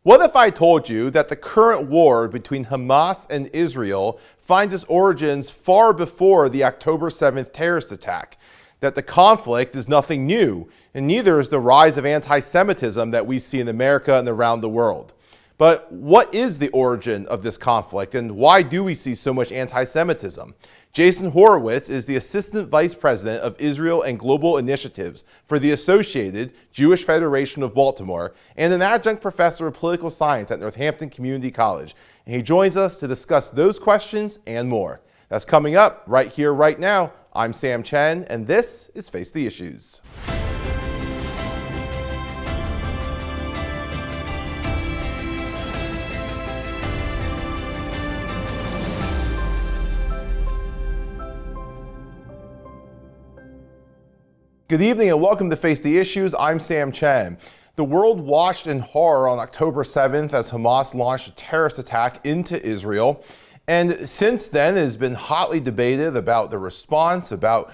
What if I told you that the current war between Hamas and Israel finds its origins far before the October 7th terrorist attack? That the conflict is nothing new, and neither is the rise of anti-Semitism that we see in America and around the world. But what is the origin of this conflict, and why do we see so much anti-Semitism? Jason Horowitz is the Assistant Vice President of Israel and Global Initiatives for the Associated Jewish Federation of Baltimore and an adjunct professor of political science at Northampton Community College. And he joins us to discuss those questions and more. That's coming up right here, right now. I'm Sam Chen, and this is Face the Issues. Good evening and welcome to Face the Issues. I'm Sam Chen. The world watched in horror on October 7th as Hamas launched a terrorist attack into Israel. And since then, it has been hotly debated about the response, about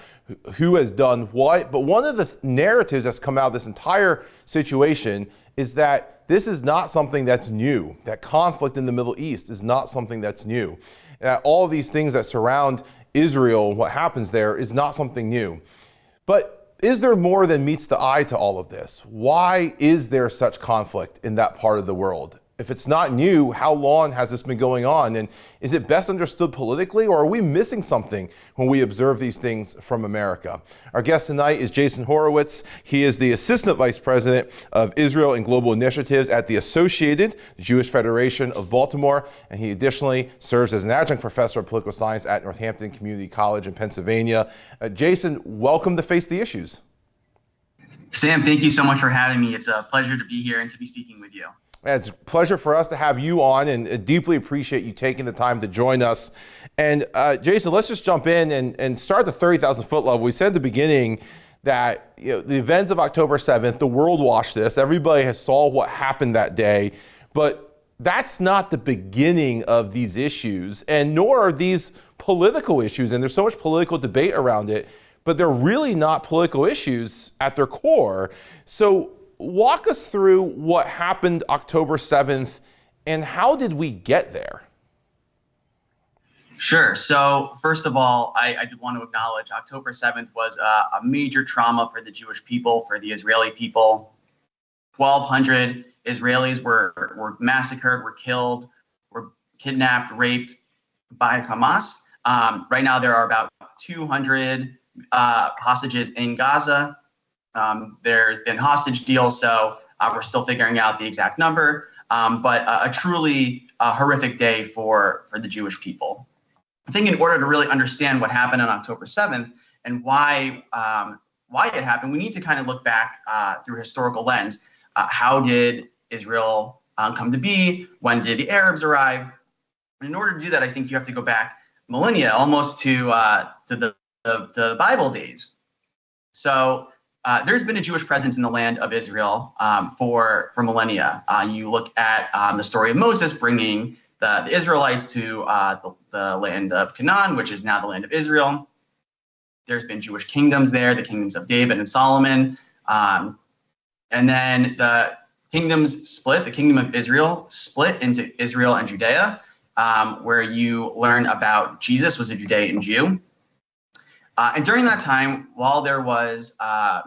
who has done what. But one of the narratives that's come out of this entire situation is that this is not something that's new. That conflict in the Middle East is not something that's new. All of these things that surround Israel, what happens there, is not something new. But is there more than meets the eye to all of this? Why is there such conflict in that part of the world? If it's not new, how long has this been going on? And is it best understood politically, or are we missing something when we observe these things from America? Our guest tonight is Jason Horowitz. He is the Assistant Vice President of Israel and Global Initiatives at the Associated Jewish Federation of Baltimore. And he additionally serves as an adjunct professor of political science at Northampton Community College in Pennsylvania. Jason, welcome to Face the Issues. Sam, thank you so much for having me. It's a pleasure to be here and to be speaking with you. It's a pleasure for us to have you on, and deeply appreciate you taking the time to join us. And Jason, let's just jump in and start at the 30,000 foot level. We said at the beginning that the events of October 7th, the world watched this. Everybody has saw what happened that day, but that's not the beginning of these issues, and nor are these political issues. And there's so much political debate around it, but they're really not political issues at their core. So walk us through what happened October 7th and how did we get there? Sure. So first of all, I do want to acknowledge October 7th was a major trauma for the Jewish people, for the Israeli people. 1,200 Israelis were massacred, were killed, were kidnapped, raped by Hamas. Right now, there are about 200 hostages in Gaza. There's been hostage deals, so we're still figuring out the exact number, but a truly horrific day for the Jewish people. I think in order to really understand what happened on October 7th and why it happened, we need to kind of look back through a historical lens. How did Israel come to be? When did the Arabs arrive? And in order to do that, I think you have to go back millennia, almost to the Bible days. So there's been a Jewish presence in the land of Israel for millennia. You look at the story of Moses bringing the Israelites to the land of Canaan, which is now the land of Israel. There's been Jewish kingdoms there, the kingdoms of David and Solomon. And then the kingdoms split, the kingdom of Israel split into Israel and Judea, where you learn about Jesus was a Judean Jew. And during that time, while there was a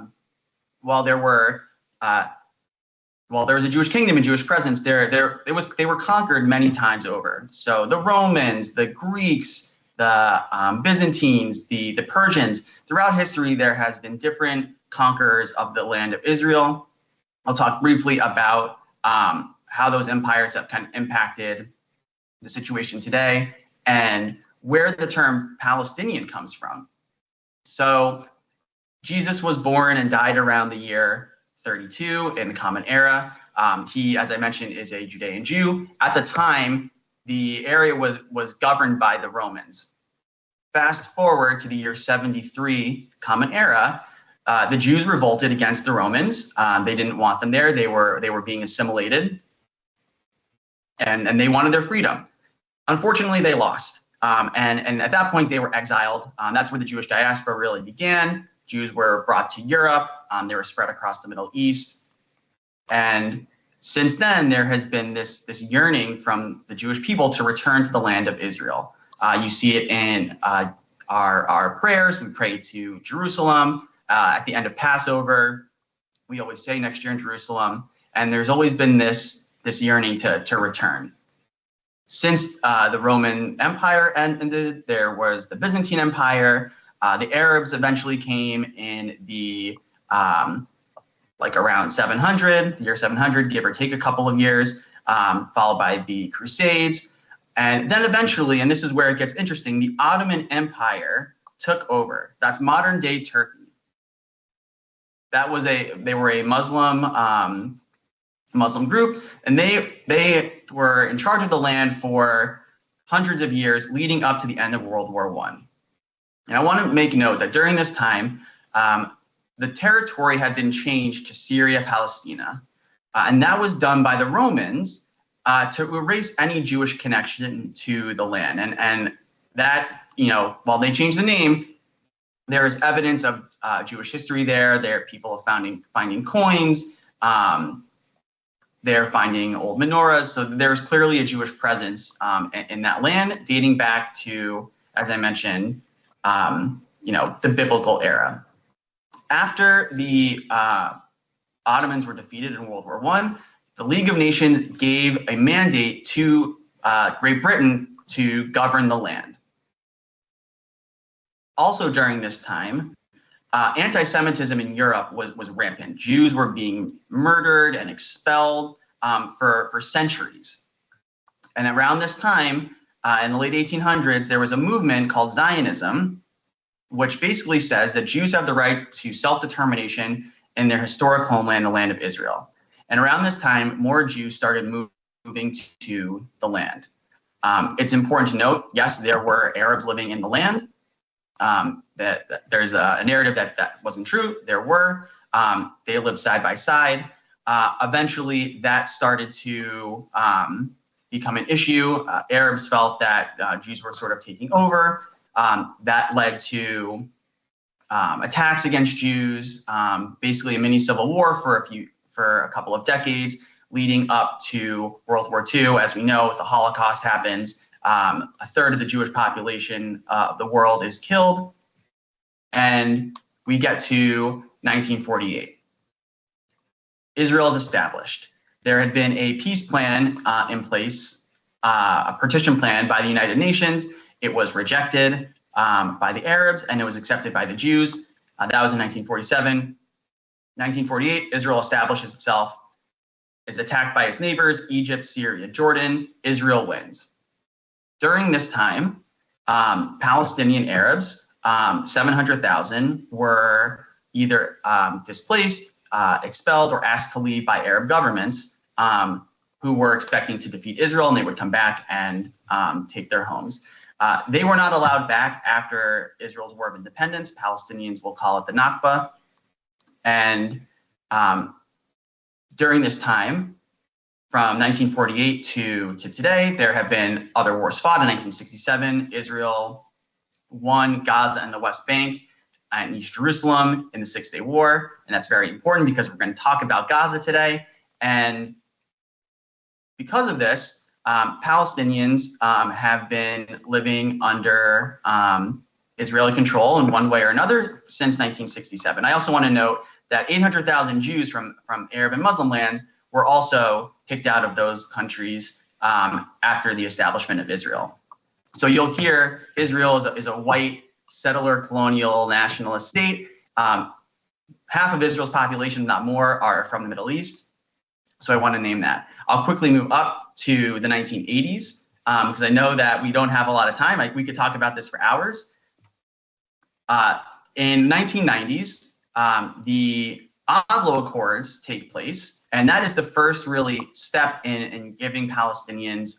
Jewish kingdom and Jewish presence, they were conquered many times over. So the Romans, the Greeks, the Byzantines, the Persians. Throughout history, there has been different conquerors of the land of Israel. I'll talk briefly about how those empires have kind of impacted the situation today and where the term Palestinian comes from. So Jesus was born and died around the year 32 in the Common Era. He, as I mentioned, is a Judean Jew. At the time, the area was governed by the Romans. Fast forward to the year 73 Common Era, the Jews revolted against the Romans. They didn't want them there. They were being assimilated, and they wanted their freedom. Unfortunately, they lost. And at that point, they were exiled. That's where the Jewish diaspora really began. Jews were brought to Europe. They were spread across the Middle East. And Since then, there has been this yearning from the Jewish people to return to the land of Israel. You see it in our prayers. We pray to Jerusalem at the end of Passover. We always say next year in Jerusalem. And there's always been this yearning to return. Since the Roman Empire ended, there was the Byzantine Empire. The Arabs eventually came in the like around 700, the year 700, give or take a couple of years, followed by the Crusades. And then eventually, and this is where it gets interesting, the Ottoman Empire took over. That's modern day Turkey. They were a Muslim group, and they were in charge of the land for hundreds of years leading up to the end of World War I. And I want to make note that during this time, the territory had been changed to Syria, Palestina, and that was done by the Romans to erase any Jewish connection to the land. And that, while they changed the name, there is evidence of Jewish history there. There are people finding coins. They're finding old menorahs. So there's clearly a Jewish presence in that land dating back to, as I mentioned, the biblical era. After the Ottomans were defeated in World War I, the League of Nations gave a mandate to Great Britain to govern the land. Also during this time, anti-Semitism in Europe was rampant. Jews were being murdered and expelled for centuries. And around this time, in the late 1800s, there was a movement called Zionism, which basically says that Jews have the right to self-determination in their historic homeland, the land of Israel. And around this time, more Jews started moving to the land. It's important to note, yes, there were Arabs living in the land. That there's a narrative that wasn't true. There were. They lived side by side. Eventually, that started to become an issue. Arabs felt that Jews were sort of taking over. That led to attacks against Jews, basically a mini civil war for a couple of decades, leading up to World War II. As we know, the Holocaust happens. A third of the Jewish population of the world is killed. And we get to 1948. Israel is established. There had been a peace plan in place, a partition plan by the United Nations. It was rejected by the Arabs and it was accepted by the Jews. That was in 1947. 1948, Israel establishes itself. It's attacked by its neighbors, Egypt, Syria, Jordan. Israel wins. During this time, Palestinian Arabs, 700,000, were either displaced, expelled, or asked to leave by Arab governments who were expecting to defeat Israel, and they would come back and take their homes. They were not allowed back after Israel's War of Independence. Palestinians will call it the Nakba. And during this time, from 1948 to today, there have been other wars fought. In 1967, Israel won Gaza and the West Bank and East Jerusalem in the Six-Day War. And that's very important because we're going to talk about Gaza today. And because of this, Palestinians have been living under Israeli control in one way or another since 1967. I also want to note that 800,000 Jews from Arab and Muslim lands were also kicked out of those countries after the establishment of Israel. So you'll hear Israel is a white settler colonial nationalist state. Half of Israel's population, not more, are from the Middle East. So I want to name that. I'll quickly move up to the 1980s because I know that we don't have a lot of time. We could talk about this for hours. In 1990s, the Oslo Accords take place, and that is the first really step in giving Palestinians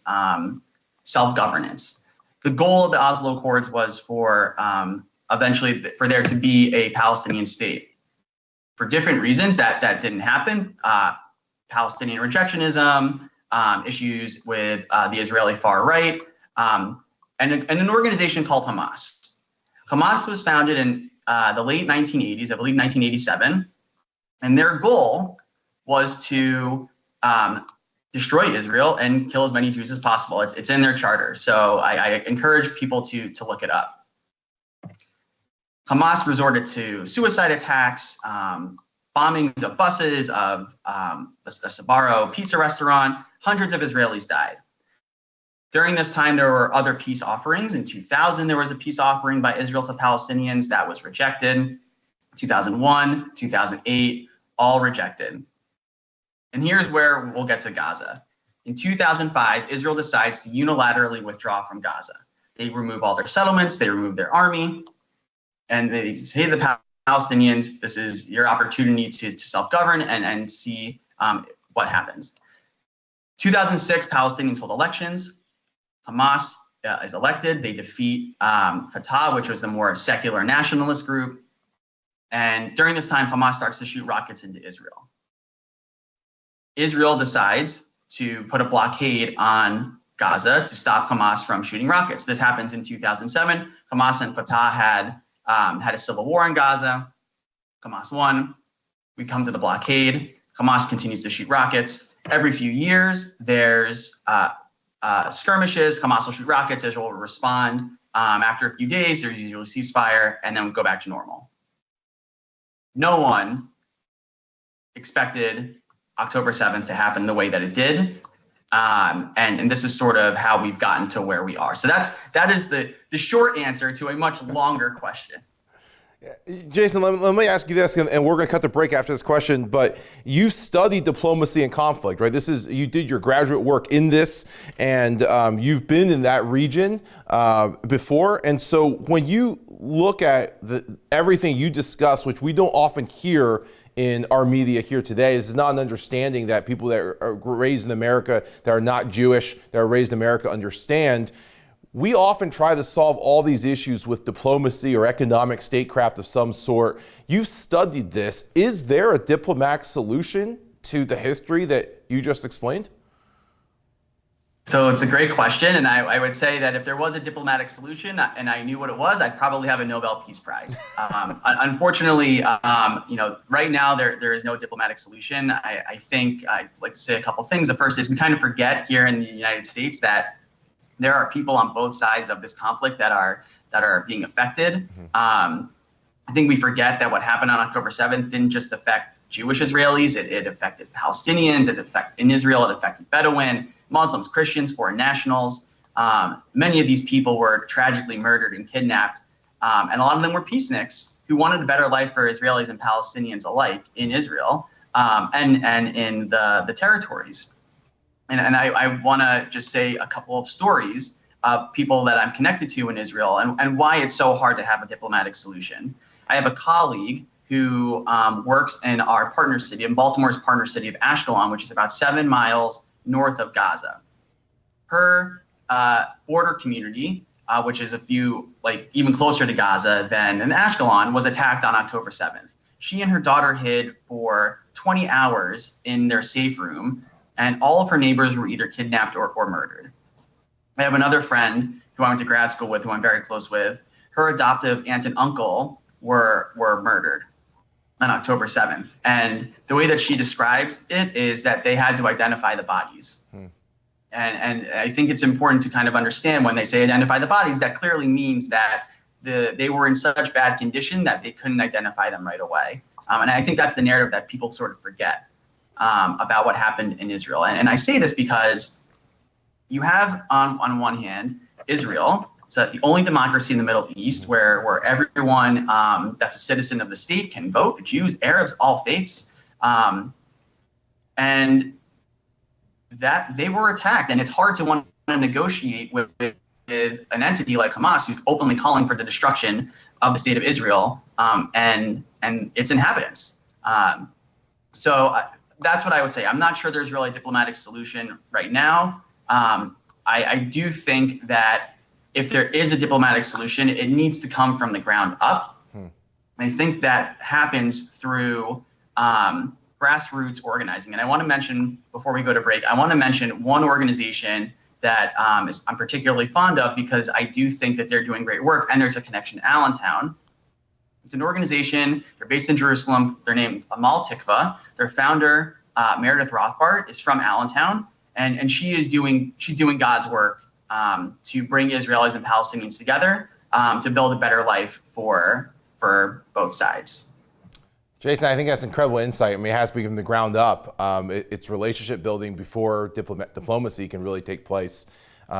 self-governance. The goal of the Oslo Accords was for eventually for there to be a Palestinian state. For different reasons, that didn't happen. Palestinian rejectionism, issues with the Israeli far right, and an organization called Hamas. Hamas was founded in the late 1980s, I believe 1987, and their goal was to destroy Israel and kill as many Jews as possible. It's in their charter. So I encourage people to look it up. Hamas resorted to suicide attacks, bombings of buses, of a Sbarro pizza restaurant. Hundreds of Israelis died. During this time, there were other peace offerings. In 2000, there was a peace offering by Israel to Palestinians that was rejected. 2001, 2008, all rejected. And here's where we'll get to Gaza. In 2005, Israel decides to unilaterally withdraw from Gaza. They remove all their settlements, they remove their army, and they say to the Palestinians, this is your opportunity to self-govern and see what happens. 2006, Palestinians hold elections. Hamas is elected. They defeat Fatah, which was the more secular nationalist group. And during this time, Hamas starts to shoot rockets into Israel. Israel decides to put a blockade on Gaza to stop Hamas from shooting rockets. This happens in 2007. Hamas and Fatah had a civil war in Gaza. Hamas won. We come to the blockade. Hamas continues to shoot rockets. Every few years, there's skirmishes. Hamas will shoot rockets. Israel will respond. After a few days, there's usually a ceasefire, and then we go back to normal. No one expected October 7th to happen the way that it did. And this is sort of how we've gotten to where we are. So that is the short answer to a much longer question. Jason, let me ask you this, and we're going to cut the break after this question, but you studied diplomacy and conflict, right? You did your graduate work in this, and you've been in that region before. And so when you look at everything you discuss, which we don't often hear in our media here today, this is not an understanding that people that are raised in America that are not Jewish, that are raised in America understand. We often try to solve all these issues with diplomacy or economic statecraft of some sort. You've studied this. Is there a diplomatic solution to the history that you just explained? So it's a great question. And I would say that if there was a diplomatic solution and I knew what it was, I'd probably have a Nobel Peace Prize. Unfortunately, right now there is no diplomatic solution. I think I'd like to say a couple things. The first is we kind of forget here in the United States that there are people on both sides of this conflict that are being affected. Mm-hmm. I think we forget that what happened on October 7th didn't just affect Jewish Israelis. It affected Palestinians. In Israel, it affected Bedouin, Muslims, Christians, foreign nationals. Many of these people were tragically murdered and kidnapped. And a lot of them were peaceniks who wanted a better life for Israelis and Palestinians alike in Israel and in the territories. And I want to just say a couple of stories of people that I'm connected to in Israel and why it's so hard to have a diplomatic solution. I have a colleague who works in our partner city, in Baltimore's partner city of Ashkelon, which is about 7 miles north of Gaza. Her border community, which is even closer to Gaza than in Ashkelon, was attacked on October 7th. She and her daughter hid for 20 hours in their safe room, and all of her neighbors were either kidnapped or murdered. I have another friend who I went to grad school with, who I'm very close with. Her adoptive aunt and uncle were murdered on October 7th. And the way that she describes it is that they had to identify the bodies. And I think it's important to kind of understand when they say identify the bodies, that clearly means that they were in such bad condition that they couldn't identify them right away. And I think that's the narrative that people sort of forget about what happened in Israel. And I say this because you have, on one hand, Israel, so the only democracy in the Middle East where everyone that's a citizen of the state can vote, Jews, Arabs, all faiths. And that they were attacked. And it's hard to want to negotiate with an entity like Hamas, who's openly calling for the destruction of the state of Israel and its inhabitants. So that's what I would say. I'm not sure there's really a diplomatic solution right now. I do think that if there is a diplomatic solution, it needs to come from the ground up. I think that happens through grassroots organizing. And I want to mention, before we go to break, I want to mention one organization that I'm particularly fond of because I do think that they're doing great work, and there's a connection to Allentown. It's an organization, they're based in Jerusalem, they're named Amal Tikva. Their founder Meredith Rothbard, is from Allentown, and she's doing God's work to bring Israelis and Palestinians together to build a better life for both sides. Jason, I think that's incredible insight. I mean, it has to be from the ground up. It's relationship building before diplomacy can really take place.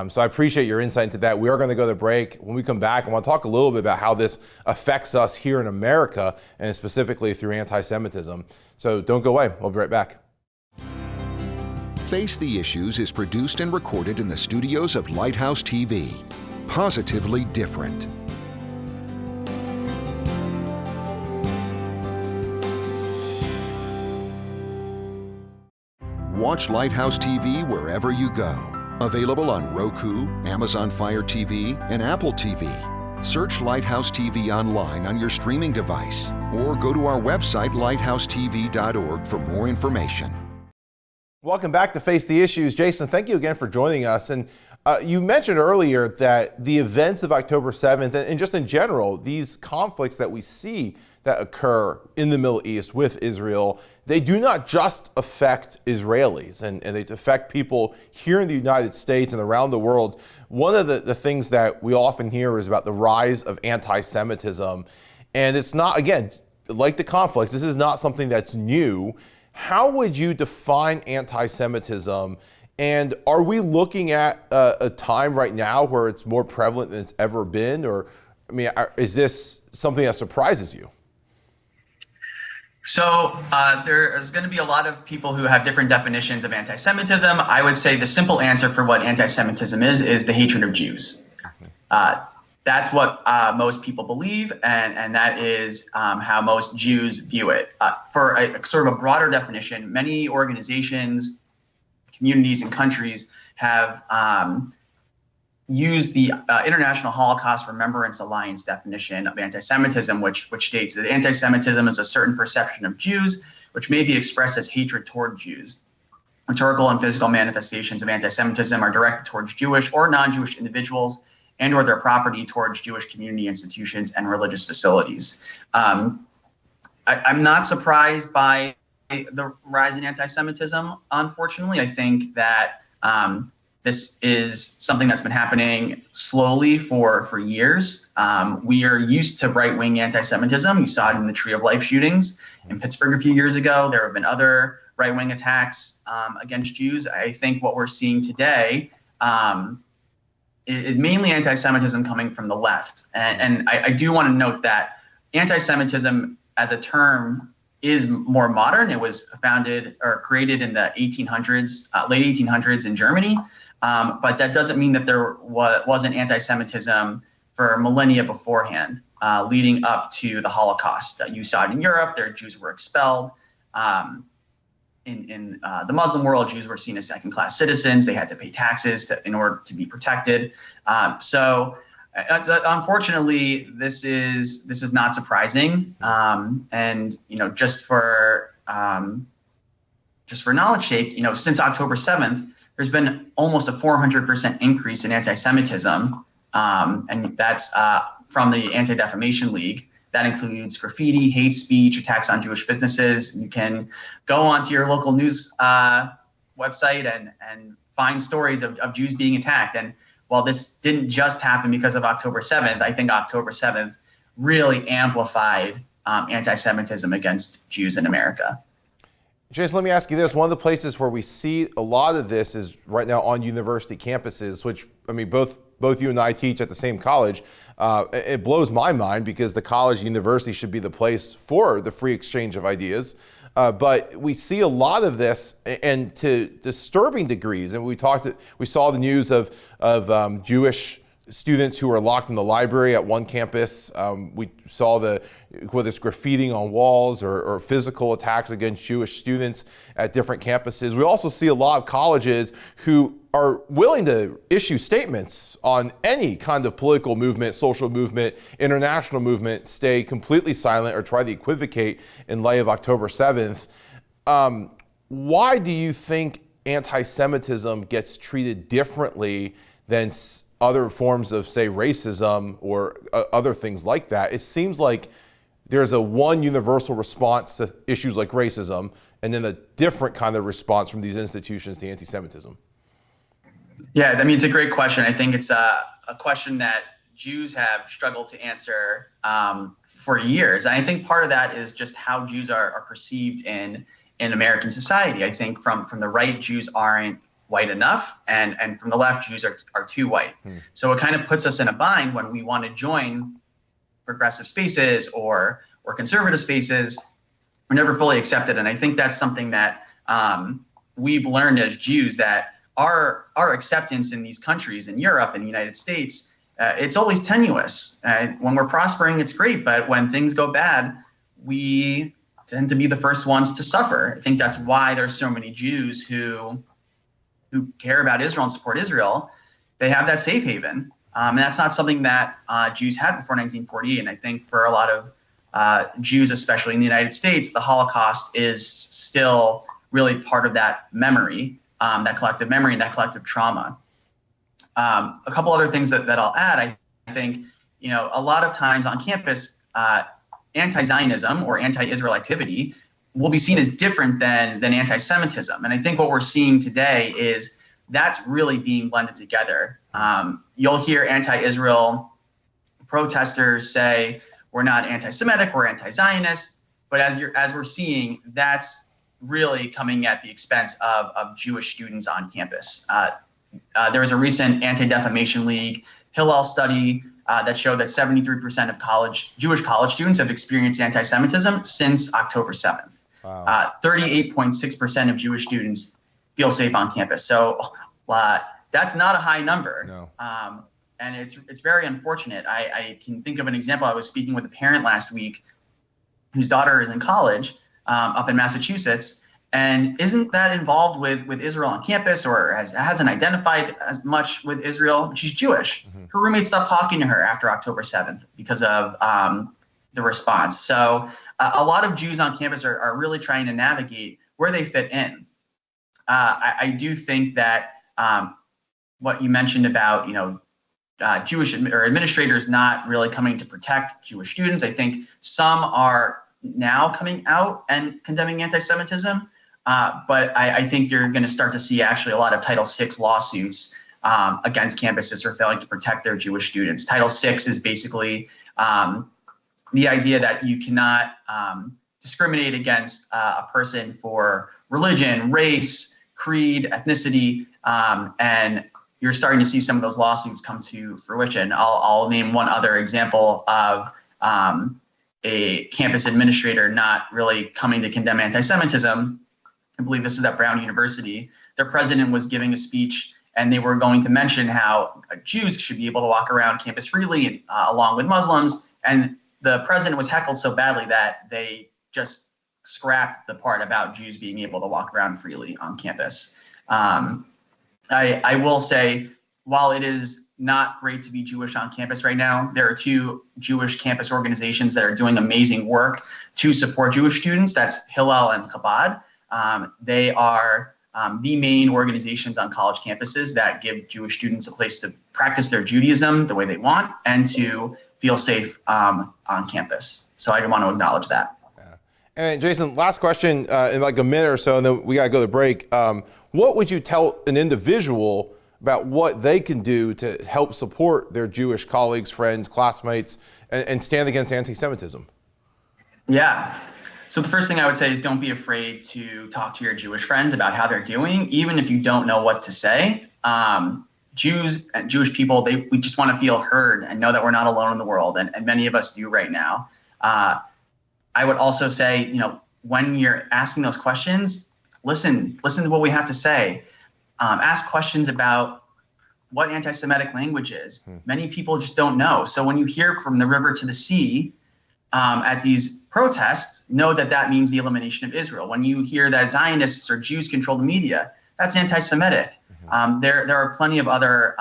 So I appreciate your insight into that. We are going to go to break. When we come back, I want to talk a little bit about how this affects us here in America, and specifically through anti-Semitism. So don't go away. We'll be right back. Face the Issues is produced and recorded in the studios of Lighthouse TV. Positively different. Watch Lighthouse TV wherever you go. Available on Roku, Amazon Fire TV, and Apple TV. Search Lighthouse TV online on your streaming device, or go to our website, lighthousetv.org, for more information. Welcome back to Face the Issues. Jason, thank you again for joining us. And you mentioned earlier that the events of October 7th, and just in general, these conflicts that we see that occur in the Middle East with Israel, they do not just affect Israelis, and they affect people here in the United States and around the world. One of the things that we often hear is about the rise of anti-Semitism. And it's not, again, like the conflict, this is not something that's new. How would you define anti-Semitism? And are we looking at a time right now where it's more prevalent than it's ever been? Or, I mean, is this something that surprises you? So there is going to be a lot of people who have different definitions of anti-Semitism. I would say the simple answer for what anti-Semitism is the hatred of Jews. That's what most people believe, and that is how most Jews view it. For a sort of a broader definition, many organizations, communities, and countries have used the International Holocaust Remembrance Alliance definition of anti-Semitism, which states that anti-Semitism is a certain perception of Jews, which may be expressed as hatred toward Jews. Rhetorical and physical manifestations of anti-Semitism are directed towards Jewish or non-Jewish individuals and or their property, towards Jewish community institutions and religious facilities. I'm not surprised by the rise in anti-Semitism, unfortunately. I think that this is something that's been happening slowly for years. We are used to right-wing anti-Semitism. You saw it in the Tree of Life shootings in Pittsburgh a few years ago. There have been other right-wing attacks against Jews. I think what we're seeing today is mainly anti-Semitism coming from the left. And I do want to note that anti-Semitism as a term is more modern. It was founded or created in the 1800s, late 1800s in Germany. But that doesn't mean that there wasn't anti-Semitism for millennia beforehand, leading up to the Holocaust. You saw it in Europe. There, Jews were expelled. In the Muslim world, Jews were seen as second-class citizens. They had to pay taxes in order to be protected. So, unfortunately, this is not surprising. And just for knowledge sake, since October 7th, there's been almost a 400% increase in anti-Semitism, and that's from the Anti-Defamation League. That includes graffiti, hate speech, attacks on Jewish businesses. You can go onto your local news website and find stories of Jews being attacked. And while this didn't just happen because of October 7th, I think October 7th really amplified anti-Semitism against Jews in America. Jason, let me ask you this. One of the places where we see a lot of this is right now on university campuses, which, I mean, both you and I teach at the same college. It blows my mind because the college university should be the place for the free exchange of ideas. But we see a lot of this, and to disturbing degrees. And we saw the news of Jewish students who were locked in the library at one campus. We saw whether it's graffitiing on walls or physical attacks against Jewish students at different campuses. We also see a lot of colleges who are willing to issue statements on any kind of political movement, social movement, international movement, stay completely silent or try to equivocate in light of October 7th. Why do you think anti-Semitism gets treated differently than other forms of, say, racism or other things like that? It seems like there's one universal response to issues like racism, and then a different kind of response from these institutions to anti-Semitism? Yeah, I mean, it's a great question. I think it's a question that Jews have struggled to answer for years. And I think part of that is just how Jews are perceived in American society. I think from the right, Jews aren't white enough, and from the left, Jews are too white. So it kind of puts us in a bind when we want to join progressive spaces or conservative spaces. We're never fully accepted. And I think that's something that we've learned as Jews, that our acceptance in these countries, in Europe and the United States, it's always tenuous. When we're prospering, it's great. But when things go bad, we tend to be the first ones to suffer. I think that's why there's so many Jews who care about Israel and support Israel. They have that safe haven. And that's not something that Jews had before 1948. And I think for a lot of Jews, especially in the United States, the Holocaust is still really part of that memory, that collective memory and that collective trauma. A couple other things that I'll add. I think, a lot of times on campus, anti-Zionism or anti-Israel activity will be seen as different than anti-Semitism. And I think what we're seeing today is that's really being blended together. You'll hear anti-Israel protesters say, we're not anti-Semitic, we're anti-Zionist. But as we're seeing, that's really coming at the expense of Jewish students on campus. There was a recent Anti-Defamation League Hillel study that showed that 73% of Jewish college students have experienced anti-Semitism since October 7th. Wow. 38.6% of Jewish students feel safe on campus. So that's not a high number. No. And it's very unfortunate. I can think of an example. I was speaking with a parent last week whose daughter is in college up in Massachusetts and isn't that involved with Israel on campus, or hasn't identified as much with Israel. She's Jewish. Mm-hmm. Her roommate stopped talking to her after October 7th because of the response. So a lot of Jews on campus are really trying to navigate where they fit in. I do think that what you mentioned about, Jewish or administrators not really coming to protect Jewish students. I think some are now coming out and condemning anti-Semitism, but I think you're going to start to see actually a lot of Title VI lawsuits against campuses for failing to protect their Jewish students. Title VI is basically the idea that you cannot discriminate against a person for religion, race, creed, ethnicity, and you're starting to see some of those lawsuits come to fruition. I'll name one other example of a campus administrator not really coming to condemn anti-Semitism. I believe this was at Brown University. Their president was giving a speech, and they were going to mention how Jews should be able to walk around campus freely along with Muslims. And the president was heckled so badly that they just scrapped the part about Jews being able to walk around freely on campus. I will say, while it is not great to be Jewish on campus right now, there are two Jewish campus organizations that are doing amazing work to support Jewish students. That's Hillel and Chabad. They are the main organizations on college campuses that give Jewish students a place to practice their Judaism the way they want and to feel safe on campus. So I want to acknowledge that. Yeah. And Jason, last question in like a minute or so, and then we got to go to break. What would you tell an individual about what they can do to help support their Jewish colleagues, friends, classmates, and stand against anti-Semitism? Yeah. So the first thing I would say is don't be afraid to talk to your Jewish friends about how they're doing, even if you don't know what to say. Jews and Jewish people, we just want to feel heard and know that we're not alone in the world, and many of us do right now. I would also say, when you're asking those questions, listen to what we have to say. Ask questions about what anti-Semitic language is. Many people just don't know. So when you hear from the river to the sea at these protests, know that means the elimination of Israel. When you hear that Zionists or Jews control the media, that's anti-Semitic. There are plenty of other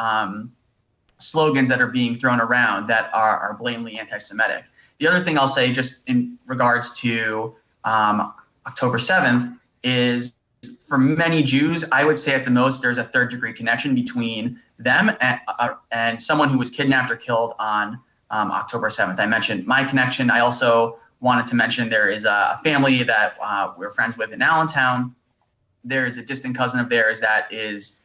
slogans that are being thrown around that are blatantly anti-Semitic. The other thing I'll say, just in regards to October 7th, is for many Jews, I would say at the most there's a third-degree connection between them and someone who was kidnapped or killed on October 7th. I mentioned my connection. I also wanted to mention there is a family that we're friends with in Allentown. There is a distant cousin of theirs that is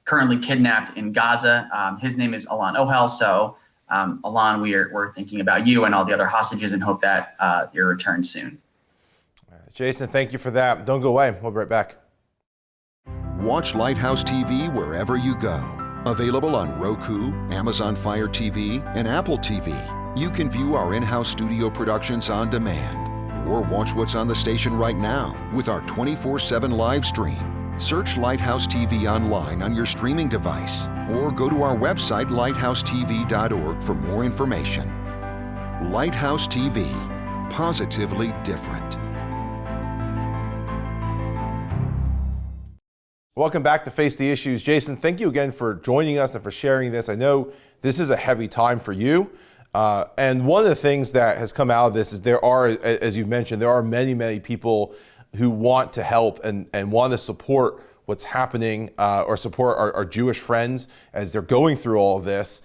currently kidnapped in Gaza. His name is Alon Ohel. So Alon, we're thinking about you and all the other hostages and hope that you're returned soon. Jason, thank you for that. Don't go away. We'll be right back. Watch Lighthouse TV wherever you go. Available on Roku, Amazon Fire TV, and Apple TV. You can view our in-house studio productions on demand, or watch what's on the station right now with our 24/7 live stream. Search Lighthouse TV online on your streaming device, or go to our website lighthousetv.org for more information. Lighthouse TV, positively different. Welcome back to Face the Issues. Jason, thank you again for joining us and for sharing this. I know this is a heavy time for you. And one of the things that has come out of this is there are, as you've mentioned, there are many, many people who want to help and want to support what's happening or support our Jewish friends as they're going through all of this.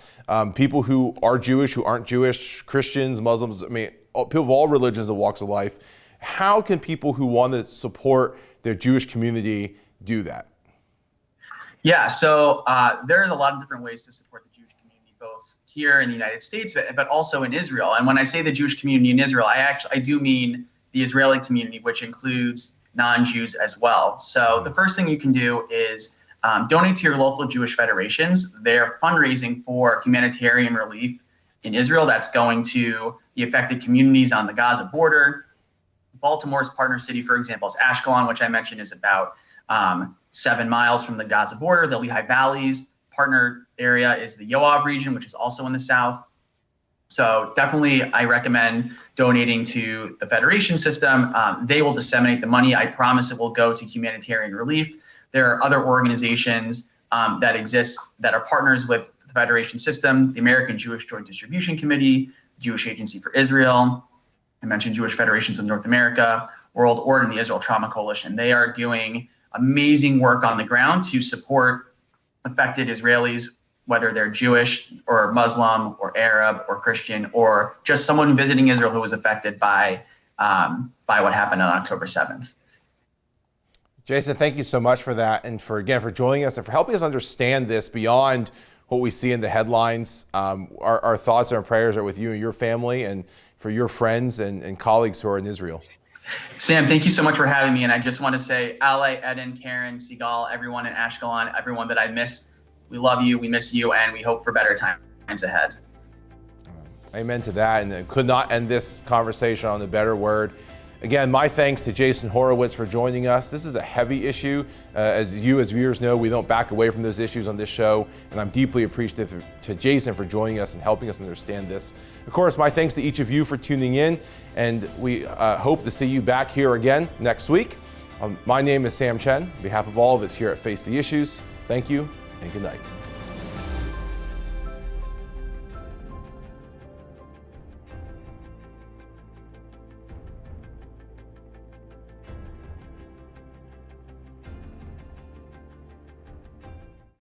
People who are Jewish, who aren't Jewish, Christians, Muslims, I mean, people of all religions and walks of life. How can people who want to support their Jewish community do that? Yeah, so there's a lot of different ways to support the Jewish community, both here in the United States, but also in Israel. And when I say the Jewish community in Israel, I do mean the Israeli community, which includes non-Jews as well. So the first thing you can do is donate to your local Jewish federations. They're fundraising for humanitarian relief in Israel that's going to the affected communities on the Gaza border. Baltimore's partner city, for example, is Ashkelon, which I mentioned is about 7 miles from the Gaza border. The Lehigh Valley's partner area is the Yoav region, which is also in the south. So definitely I recommend donating to the Federation system. They will disseminate the money. I promise it will go to humanitarian relief. There are other organizations that exist that are partners with the Federation system, the American Jewish Joint Distribution Committee, Jewish Agency for Israel. I mentioned Jewish Federations of North America, World Order, and the Israel Trauma Coalition. They are doing amazing work on the ground to support affected Israelis, whether they're Jewish or Muslim or Arab or Christian or just someone visiting Israel who was affected by what happened on October 7th. Jason, thank you so much for that and for joining us and for helping us understand this beyond what we see in the headlines. Our thoughts and our prayers are with you and your family and for your friends and colleagues who are in Israel. Sam, thank you so much for having me. And I just want to say, Ale, Eden, Karen, Sigal, everyone in Ashkelon, everyone that I missed, we love you, we miss you, and we hope for better times ahead. Amen to that. And I could not end this conversation on a better word. Again, my thanks to Jason Horowitz for joining us. This is a heavy issue. As viewers know, we don't back away from those issues on this show. And I'm deeply appreciative to Jason for joining us and helping us understand this. Of course, my thanks to each of you for tuning in. And we hope to see you back here again next week. My name is Sam Chen. On behalf of all of us here at Face the Issues, thank you and good night.